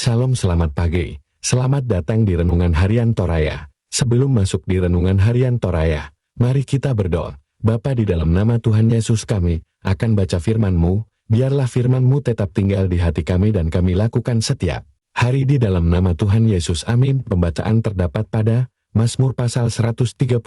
Shalom, selamat pagi. Selamat datang di Renungan Harian Toraya. Sebelum masuk di Renungan Harian Toraya, mari kita berdoa. Bapa, di dalam nama Tuhan Yesus kami akan baca firman-Mu. Biarlah firman-Mu tetap tinggal di hati kami dan kami lakukan setiap hari di dalam nama Tuhan Yesus. Amin. Pembacaan terdapat pada Mazmur pasal 133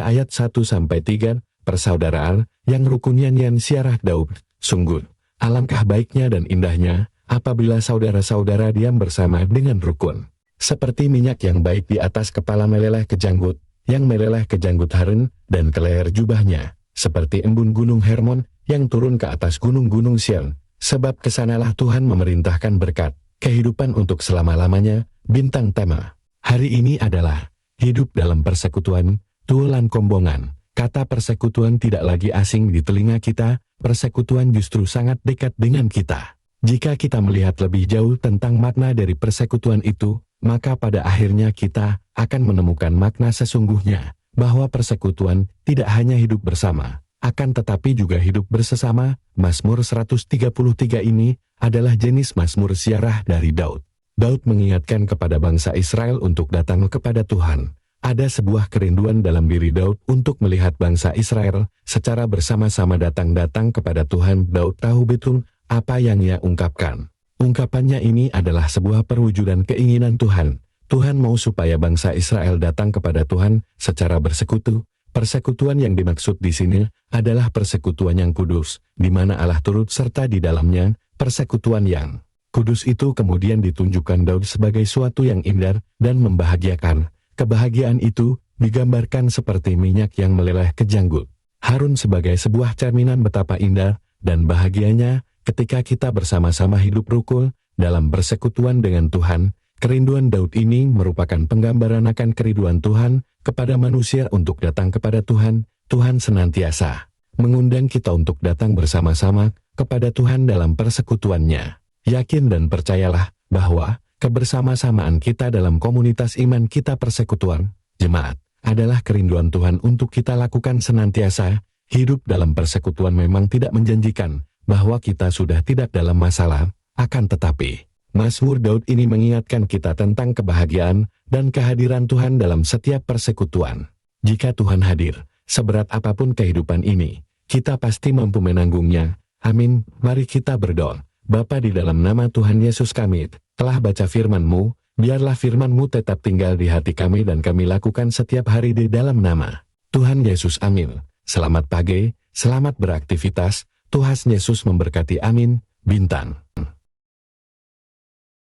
ayat 1-3. Persaudaraan yang rukun nyanyian Syarah Daud. Sungguh, alangkah baiknya dan indahnya apabila saudara-saudara diam bersama dengan rukun. Seperti minyak yang baik di atas kepala meleleh ke janggut, yang meleleh ke janggut Harun dan ke leher jubahnya. Seperti embun gunung Hermon yang turun ke atas gunung-gunung Sion. Sebab kesanalah Tuhan memerintahkan berkat, kehidupan untuk selama-lamanya. Bintang tema hari ini adalah hidup dalam persekutuan, tulan kombongan. Kata persekutuan tidak lagi asing di telinga kita, persekutuan justru sangat dekat dengan kita. Jika kita melihat lebih jauh tentang makna dari persekutuan itu, maka pada akhirnya kita akan menemukan makna sesungguhnya, bahwa persekutuan tidak hanya hidup bersama, akan tetapi juga hidup bersesama. Mazmur 133 ini adalah jenis Mazmur Syarah dari Daud. Daud mengingatkan kepada bangsa Israel untuk datang kepada Tuhan. Ada sebuah kerinduan dalam diri Daud untuk melihat bangsa Israel secara bersama-sama datang kepada Tuhan. Daud tahu betul apa yang ia ungkapkan. Ungkapannya ini adalah sebuah perwujudan keinginan Tuhan. Tuhan mau supaya bangsa Israel datang kepada Tuhan secara bersekutu. Persekutuan yang dimaksud di sini adalah persekutuan yang kudus, di mana Allah turut serta di dalamnya. Persekutuan yang kudus itu kemudian ditunjukkan Daud sebagai suatu yang indah dan membahagiakan. Kebahagiaan itu digambarkan seperti minyak yang meleleh ke janggut Harun sebagai sebuah cerminan betapa indah dan bahagianya ketika kita bersama-sama hidup rukun dalam persekutuan dengan Tuhan. Kerinduan Daud ini merupakan penggambaran akan kerinduan Tuhan kepada manusia untuk datang kepada Tuhan. Tuhan senantiasa mengundang kita untuk datang bersama-sama kepada Tuhan dalam persekutuannya. Yakin dan percayalah bahwa kebersama-samaan kita dalam komunitas iman kita persekutuan, jemaat, adalah kerinduan Tuhan untuk kita lakukan senantiasa. Hidup dalam persekutuan memang tidak menjanjikan bahwa kita sudah tidak dalam masalah, akan tetapi Mazmur Daud ini mengingatkan kita tentang kebahagiaan dan kehadiran Tuhan dalam setiap persekutuan. Jika Tuhan hadir, seberat apapun kehidupan ini, kita pasti mampu menanggungnya. Amin. Mari kita berdoa. Bapa, di dalam nama Tuhan Yesus kami telah baca firman-Mu. Biarlah firman-Mu tetap tinggal di hati kami dan kami lakukan setiap hari di dalam nama Tuhan Yesus. Amin. Selamat pagi, selamat beraktivitas. Tuhan Yesus memberkati. Amin. Bintang.